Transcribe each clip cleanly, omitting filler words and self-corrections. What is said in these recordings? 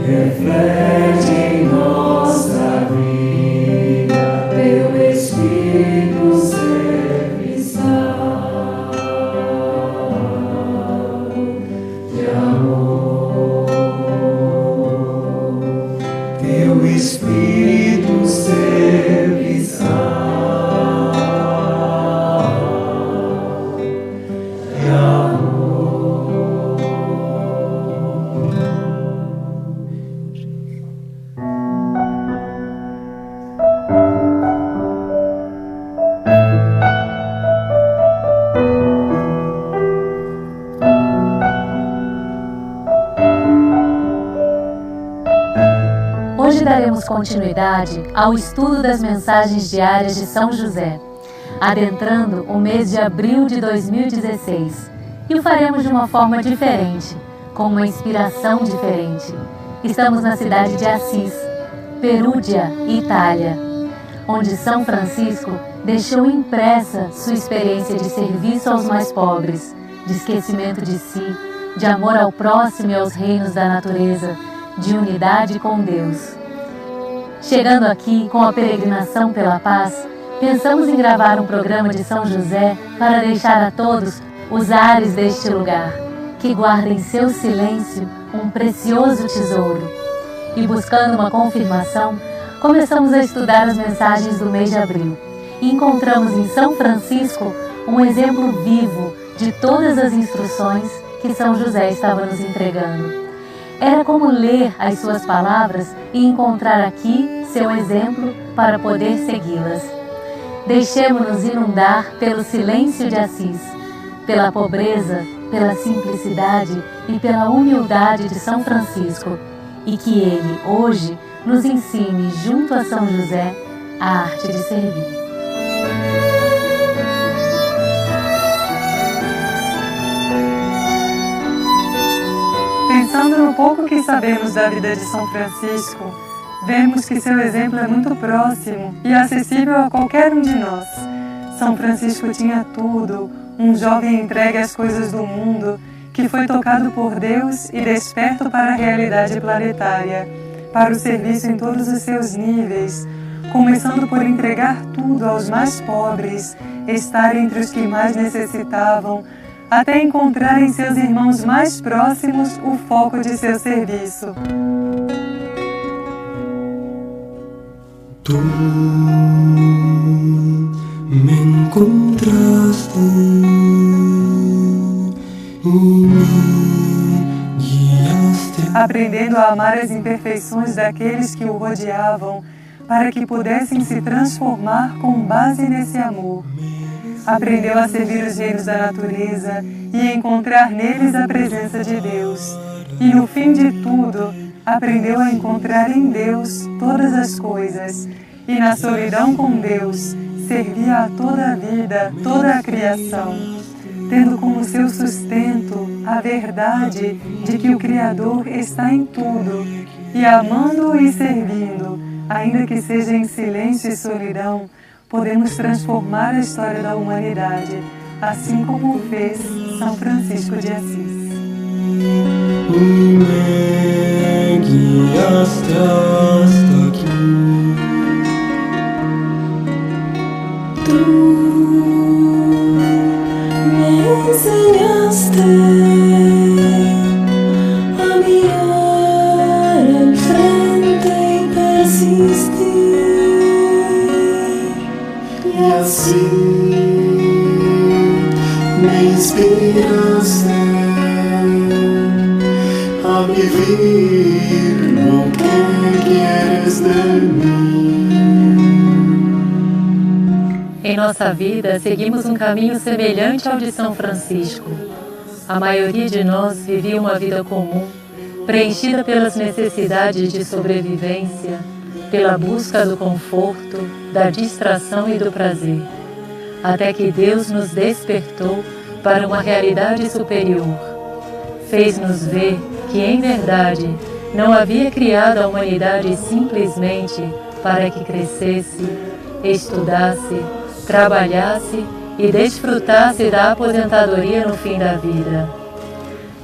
Reflete em nossa vida teu Espírito serviçal de amor, teu Espírito serviçal de amor. Hoje daremos continuidade ao estudo das mensagens diárias de São José, adentrando o mês de abril de 2016. E o faremos de uma forma diferente, com uma inspiração diferente. Estamos na cidade de Assis, Perúdia, Itália, onde São Francisco deixou impressa sua experiência de serviço aos mais pobres, de esquecimento de si, de amor ao próximo e aos reinos da natureza, de unidade com Deus. Chegando aqui com a peregrinação pela paz, pensamos em gravar um programa de São José para deixar a todos os ares deste lugar, que guarda em seu silêncio um precioso tesouro. E buscando uma confirmação, começamos a estudar as mensagens do mês de abril e encontramos em São Francisco um exemplo vivo de todas as instruções que São José estava nos entregando. Era como ler as suas palavras e encontrar aqui seu exemplo para poder segui-las. Deixemo-nos inundar pelo silêncio de Assis, pela pobreza, pela simplicidade e pela humildade de São Francisco, e que ele, hoje, nos ensine, junto a São José, a arte de servir. Pensando no pouco que sabemos da vida de São Francisco, vemos que seu exemplo é muito próximo e acessível a qualquer um de nós. São Francisco tinha tudo, um jovem entregue às coisas do mundo, que foi tocado por Deus e desperto para a realidade planetária, para o serviço em todos os seus níveis, começando por entregar tudo aos mais pobres, estar entre os que mais necessitavam, até encontrar em seus irmãos mais próximos o foco de seu serviço. Tu me encontraste e me guiaste. Aprendendo a amar as imperfeições daqueles que o rodeavam, para que pudessem se transformar com base nesse amor. Aprendeu a servir os reinos da natureza e encontrar neles a presença de Deus. E no fim de tudo, aprendeu a encontrar em Deus todas as coisas. E na solidão com Deus, servia a toda a vida, toda a criação, tendo como seu sustento a verdade de que o Criador está em tudo, e amando e servindo, ainda que seja em silêncio e solidão, podemos transformar a história da humanidade, assim como o fez São Francisco de Assis. Me guiaste hasta aqui. Tu me enseñaste a mirar al frente y persistir, y así me inspiraste a vivir lo que quieres de mí. Em nossa vida, seguimos um caminho semelhante ao de São Francisco. A maioria de nós vivia uma vida comum, preenchida pelas necessidades de sobrevivência, pela busca do conforto, da distração e do prazer. Até que Deus nos despertou para uma realidade superior. Fez-nos ver que, em verdade, não havia criado a humanidade simplesmente para que crescesse, estudasse, trabalhasse e desfrutasse da aposentadoria no fim da vida.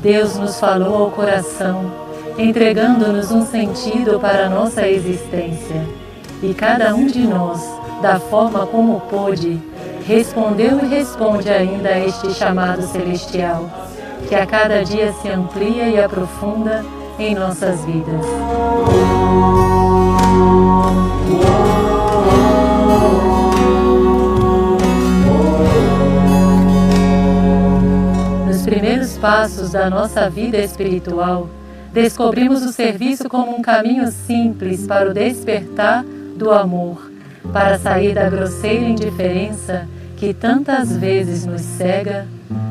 Deus nos falou ao coração, entregando-nos um sentido para a nossa existência. E cada um de nós, da forma como pôde, respondeu e responde ainda a este chamado celestial, que a cada dia se amplia e aprofunda em nossas vidas. Nos primeiros passos da nossa vida espiritual, descobrimos o serviço como um caminho simples para o despertar do amor, para sair da grosseira indiferença que tantas vezes nos cega,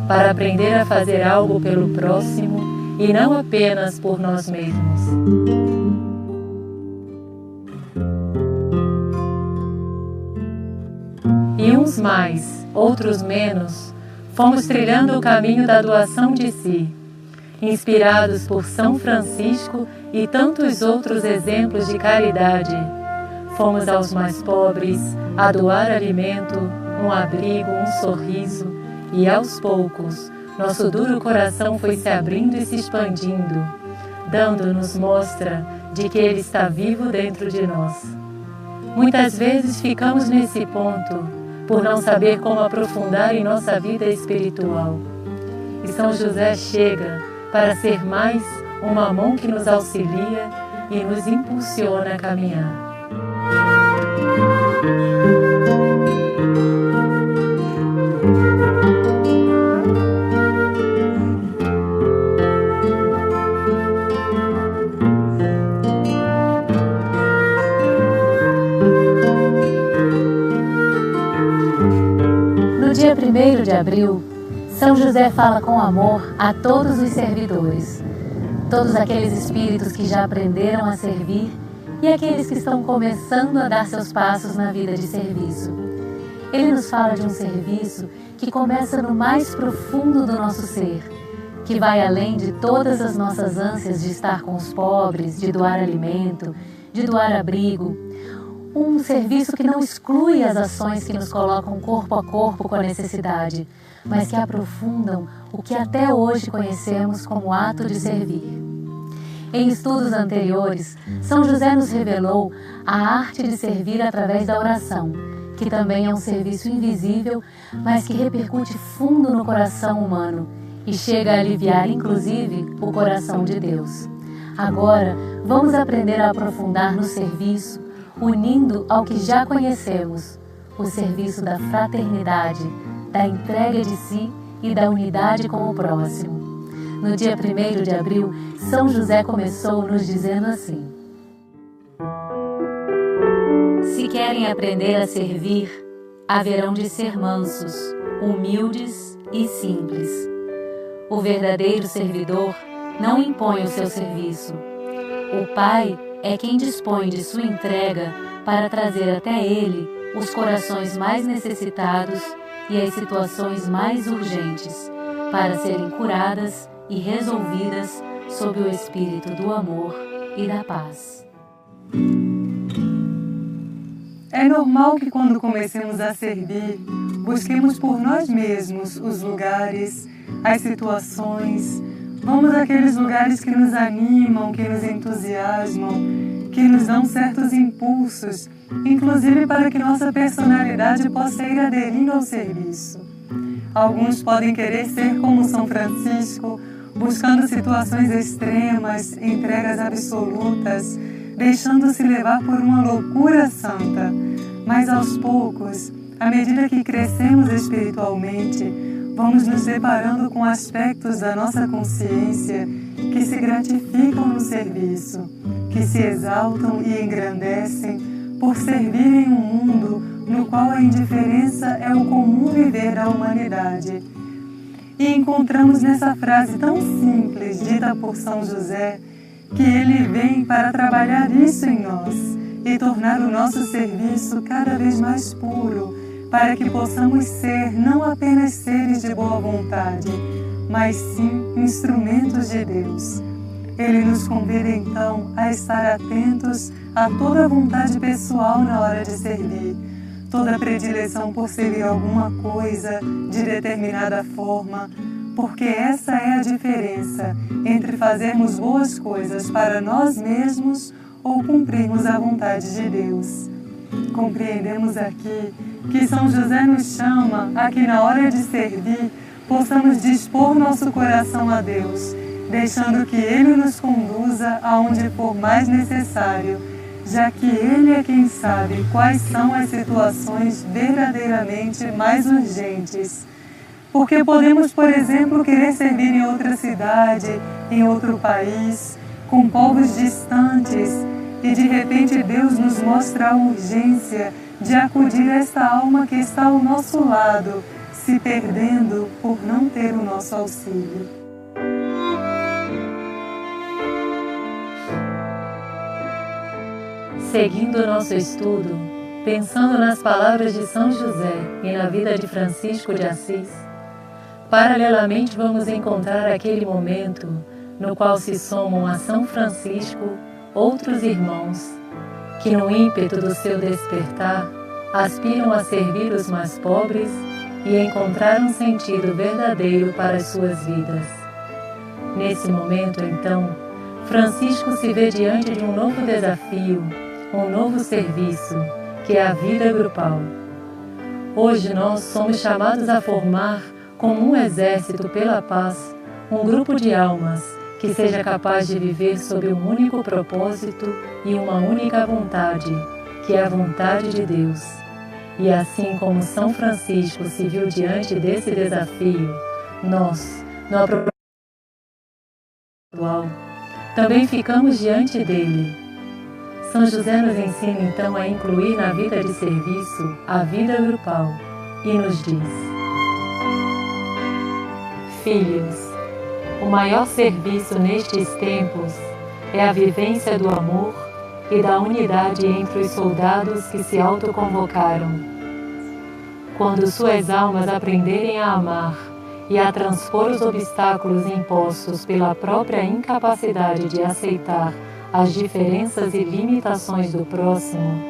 para aprender a fazer algo pelo próximo e não apenas por nós mesmos. E uns mais, outros menos, fomos trilhando o caminho da doação de si, inspirados por São Francisco e tantos outros exemplos de caridade. Fomos aos mais pobres, a doar alimento, um abrigo, um sorriso, e aos poucos, nosso duro coração foi se abrindo e se expandindo, dando-nos mostra de que Ele está vivo dentro de nós. Muitas vezes ficamos nesse ponto, por não saber como aprofundar em nossa vida espiritual. E São José chega para ser mais uma mão que nos auxilia e nos impulsiona a caminhar. No dia 1º de abril, São José fala com amor a todos os servidores, todos aqueles espíritos que já aprenderam a servir e aqueles que estão começando a dar seus passos na vida de serviço. Ele nos fala de um serviço que começa no mais profundo do nosso ser, que vai além de todas as nossas ânsias de estar com os pobres, de doar alimento, de doar abrigo. Um serviço que não exclui as ações que nos colocam corpo a corpo com a necessidade, mas que aprofundam o que até hoje conhecemos como ato de servir. Em estudos anteriores, São José nos revelou a arte de servir através da oração, que também é um serviço invisível, mas que repercute fundo no coração humano e chega a aliviar, inclusive, o coração de Deus. Agora, vamos aprender a aprofundar no serviço, unindo ao que já conhecemos, o serviço da fraternidade, da entrega de si e da unidade com o próximo. No dia 1º de abril, São José começou nos dizendo assim: se querem aprender a servir, haverão de ser mansos, humildes e simples. O verdadeiro servidor não impõe o seu serviço. O Pai é quem dispõe de sua entrega para trazer até Ele os corações mais necessitados e as situações mais urgentes, para serem curadas e resolvidas sob o espírito do amor e da paz. É normal que quando comecemos a servir, busquemos por nós mesmos os lugares, as situações. Vamos àqueles lugares que nos animam, que nos entusiasmam, que nos dão certos impulsos, inclusive para que nossa personalidade possa ir aderindo ao serviço. Alguns podem querer ser como São Francisco, buscando situações extremas, entregas absolutas, deixando-se levar por uma loucura santa. Mas aos poucos, à medida que crescemos espiritualmente, vamos nos deparando com aspectos da nossa consciência que se gratificam no serviço, que se exaltam e engrandecem por servirem um mundo no qual a indiferença é o comum viver da humanidade. E encontramos nessa frase tão simples, dita por São José, que ele vem para trabalhar isso em nós e tornar o nosso serviço cada vez mais puro, para que possamos ser não apenas seres de boa vontade, mas sim instrumentos de Deus. Ele nos convida então a estar atentos a toda vontade pessoal na hora de servir, toda predileção por servir alguma coisa de determinada forma, porque essa é a diferença entre fazermos boas coisas para nós mesmos ou cumprirmos a vontade de Deus. Compreendemos aqui que São José nos chama a que na hora de servir possamos dispor nosso coração a Deus, deixando que Ele nos conduza aonde for mais necessário, já que Ele é quem sabe quais são as situações verdadeiramente mais urgentes. Porque podemos, por exemplo, querer servir em outra cidade, em outro país, com povos distantes, e de repente Deus nos mostra a urgência de acudir a esta alma que está ao nosso lado, se perdendo por não ter o nosso auxílio. Seguindo o nosso estudo, pensando nas palavras de São José e na vida de Francisco de Assis, paralelamente vamos encontrar aquele momento no qual se somam a São Francisco outros irmãos que, no ímpeto do seu despertar, aspiram a servir os mais pobres e encontrar um sentido verdadeiro para as suas vidas. Nesse momento, então, Francisco se vê diante de um novo desafio, um novo serviço, que é a vida grupal. Hoje nós somos chamados a formar, como um exército pela paz, um grupo de almas que seja capaz de viver sob um único propósito e uma única vontade, que é a vontade de Deus. E assim como São Francisco se viu diante desse desafio, nós, no aprofundamento atual, também ficamos diante dele. São José nos ensina então a incluir na vida de serviço a vida grupal e nos diz: Filhos, o maior serviço nestes tempos é a vivência do amor e da unidade entre os soldados que se autoconvocaram. Quando suas almas aprenderem a amar e a transpor os obstáculos impostos pela própria incapacidade de aceitar as diferenças e limitações do próximo,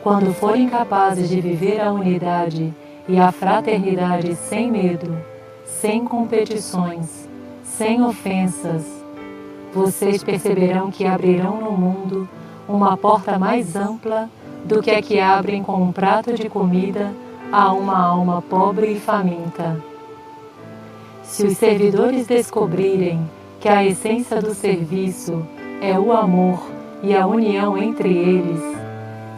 quando forem capazes de viver a unidade e a fraternidade sem medo, sem competições, sem ofensas, vocês perceberão que abrirão no mundo uma porta mais ampla do que a que abrem com um prato de comida a uma alma pobre e faminta. Se os servidores descobrirem que a essência do serviço é o amor e a união entre eles,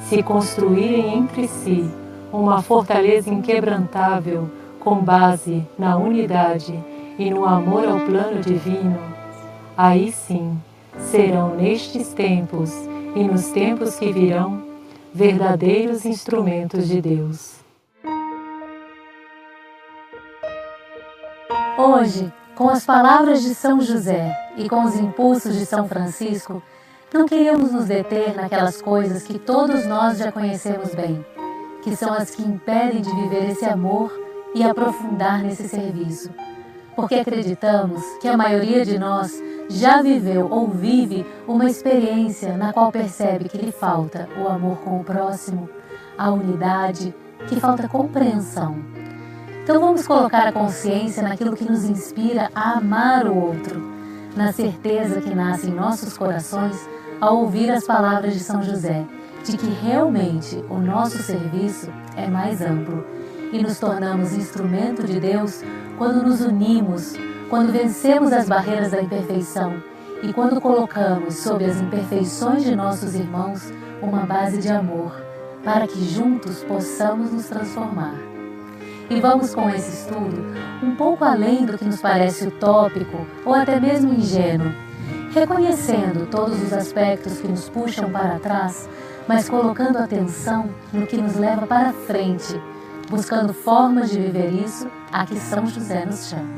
se construírem entre si uma fortaleza inquebrantável com base na unidade e no amor ao plano divino, aí sim serão nestes tempos e nos tempos que virão verdadeiros instrumentos de Deus. Hoje, com as palavras de São José e com os impulsos de São Francisco, não queremos nos deter naquelas coisas que todos nós já conhecemos bem, que são as que impedem de viver esse amor e aprofundar nesse serviço, porque acreditamos que a maioria de nós já viveu ou vive uma experiência na qual percebe que lhe falta o amor com o próximo, a unidade, que falta compreensão. Então vamos colocar a consciência naquilo que nos inspira a amar o outro, na certeza que nasce em nossos corações ao ouvir as palavras de São José, de que realmente o nosso serviço é mais amplo e nos tornamos instrumento de Deus quando nos unimos, quando vencemos as barreiras da imperfeição e quando colocamos sob as imperfeições de nossos irmãos uma base de amor, para que juntos possamos nos transformar. E vamos com esse estudo um pouco além do que nos parece utópico ou até mesmo ingênuo, reconhecendo todos os aspectos que nos puxam para trás, mas colocando atenção no que nos leva para frente, buscando formas de viver isso a que São José nos chama.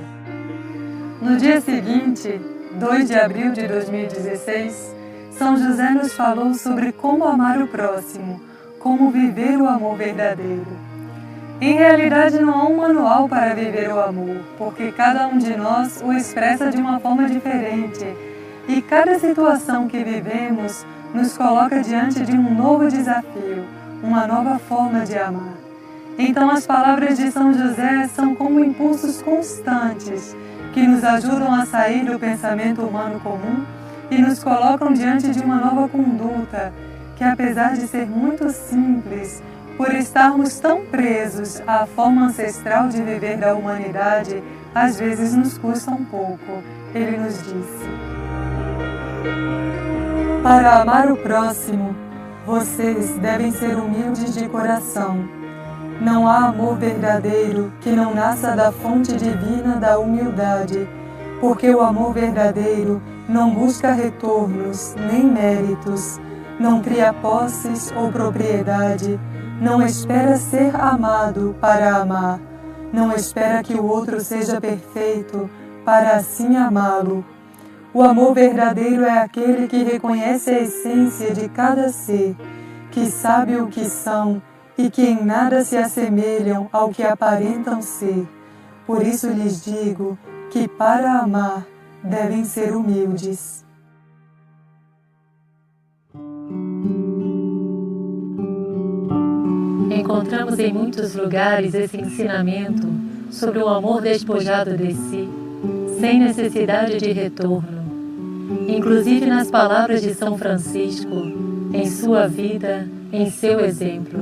No dia seguinte, 2 de abril de 2016, São José nos falou sobre como amar o próximo, como viver o amor verdadeiro. Em realidade, não há um manual para viver o amor, porque cada um de nós o expressa de uma forma diferente. E cada situação que vivemos nos coloca diante de um novo desafio, uma nova forma de amar. Então, as palavras de São José são como impulsos constantes que nos ajudam a sair do pensamento humano comum e nos colocam diante de uma nova conduta que, apesar de ser muito simples, por estarmos tão presos à forma ancestral de viver da humanidade, às vezes nos custa um pouco. Ele nos disse: para amar o próximo, vocês devem ser humildes de coração. Não há amor verdadeiro que não nasça da fonte divina da humildade, porque o amor verdadeiro não busca retornos nem méritos, não cria posses ou propriedade, não espera ser amado para amar, não espera que o outro seja perfeito para assim amá-lo. O amor verdadeiro é aquele que reconhece a essência de cada ser, que sabe o que são e que em nada se assemelham ao que aparentam ser. Por isso lhes digo que para amar devem ser humildes. Encontramos em muitos lugares esse ensinamento sobre o amor despojado de si, sem necessidade de retorno. Inclusive nas palavras de São Francisco, em sua vida, em seu exemplo.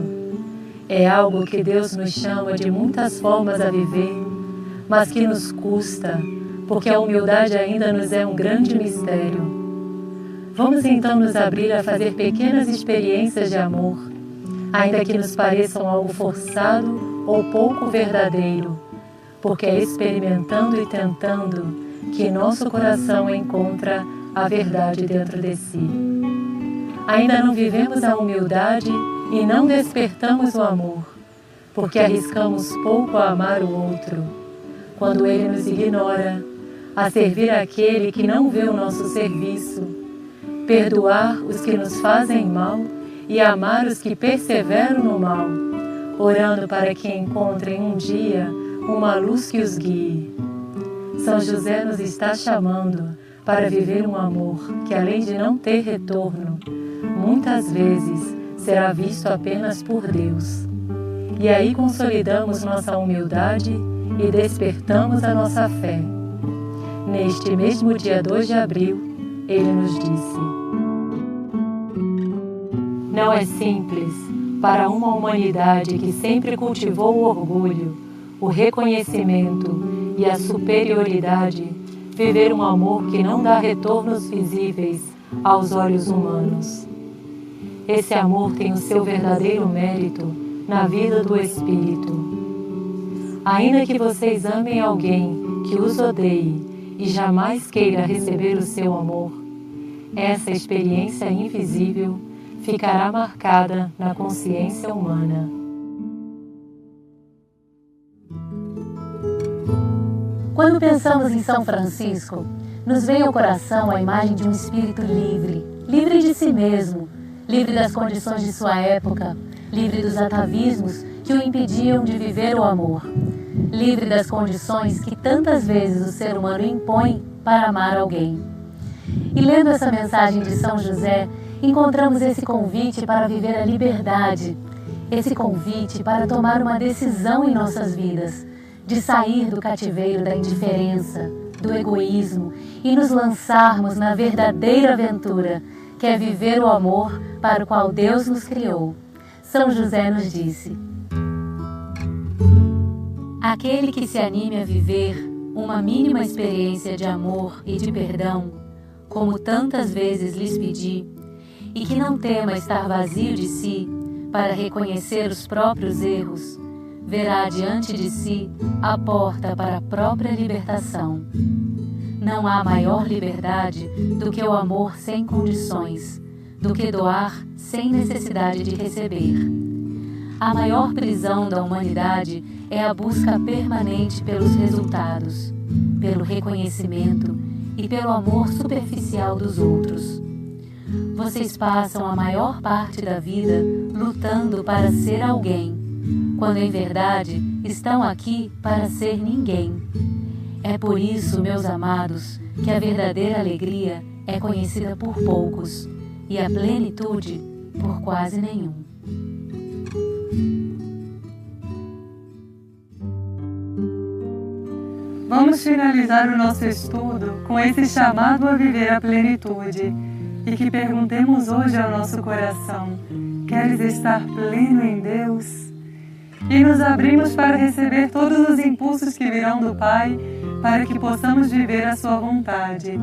É algo que Deus nos chama de muitas formas a viver, mas que nos custa, porque a humildade ainda nos é um grande mistério. Vamos então nos abrir a fazer pequenas experiências de amor, ainda que nos pareçam algo forçado ou pouco verdadeiro, porque é experimentando e tentando que nosso coração encontra a verdade dentro de si. Ainda não vivemos a humildade e não despertamos o amor, porque arriscamos pouco a amar o outro, quando ele nos ignora, a servir aquele que não vê o nosso serviço, perdoar os que nos fazem mal e amar os que perseveram no mal, orando para que encontrem um dia uma luz que os guie. São José nos está chamando para viver um amor que, além de não ter retorno, muitas vezes será visto apenas por Deus. E aí consolidamos nossa humildade e despertamos a nossa fé. Neste mesmo dia 2 de abril, ele nos disse: não é simples para uma humanidade que sempre cultivou o orgulho, o reconhecimento e a superioridade, viver um amor que não dá retornos visíveis aos olhos humanos. Esse amor tem o seu verdadeiro mérito na vida do Espírito. Ainda que vocês amem alguém que os odeie e jamais queira receber o seu amor, essa experiência invisível ficará marcada na consciência humana. Quando pensamos em São Francisco, nos vem ao coração a imagem de um espírito livre, livre de si mesmo, livre das condições de sua época, livre dos atavismos que o impediam de viver o amor, livre das condições que tantas vezes o ser humano impõe para amar alguém. E lendo essa mensagem de São José, encontramos esse convite para viver a liberdade, esse convite para tomar uma decisão em nossas vidas, de sair do cativeiro da indiferença, do egoísmo e nos lançarmos na verdadeira aventura, que é viver o amor para o qual Deus nos criou. São José nos disse: aquele que se anime a viver uma mínima experiência de amor e de perdão, como tantas vezes lhes pedi, e que não tema estar vazio de si para reconhecer os próprios erros, verá diante de si a porta para a própria libertação. Não há maior liberdade do que o amor sem condições, do que doar sem necessidade de receber. A maior prisão da humanidade é a busca permanente pelos resultados, pelo reconhecimento e pelo amor superficial dos outros. Vocês passam a maior parte da vida lutando para ser alguém, quando em verdade estão aqui para ser ninguém. É por isso, meus amados, que a verdadeira alegria é conhecida por poucos e a plenitude por quase nenhum. Vamos finalizar o nosso estudo com esse chamado a viver a plenitude e que perguntemos hoje ao nosso coração: queres estar pleno em Deus? E nos abrimos para receber todos os impulsos que virão do Pai para que possamos viver a sua vontade,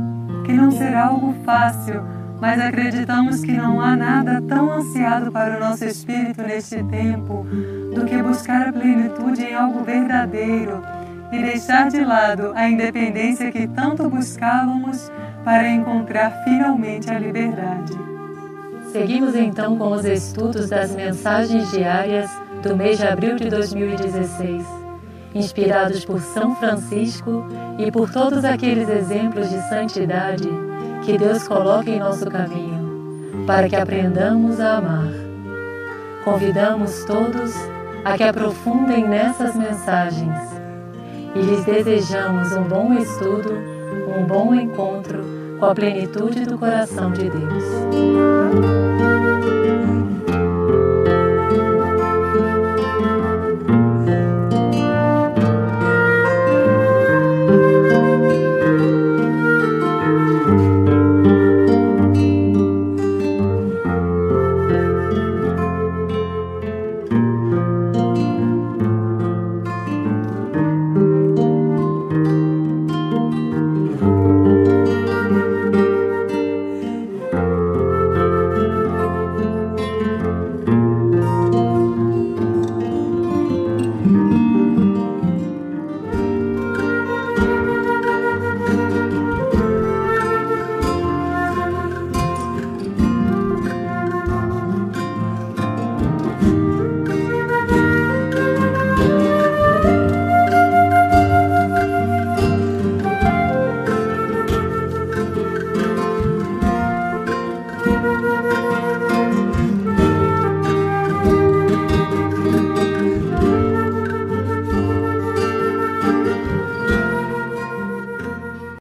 que não será algo fácil, mas acreditamos que não há nada tão ansiado para o nosso espírito neste tempo do que buscar a plenitude em algo verdadeiro e deixar de lado a independência que tanto buscávamos para encontrar finalmente a liberdade. Seguimos então com os estudos das mensagens diárias do mês de abril de 2016, inspirados por São Francisco e por todos aqueles exemplos de santidade que Deus coloca em nosso caminho, para que aprendamos a amar. Convidamos todos a que aprofundem nessas mensagens e lhes desejamos um bom estudo, um bom encontro com a plenitude do coração de Deus.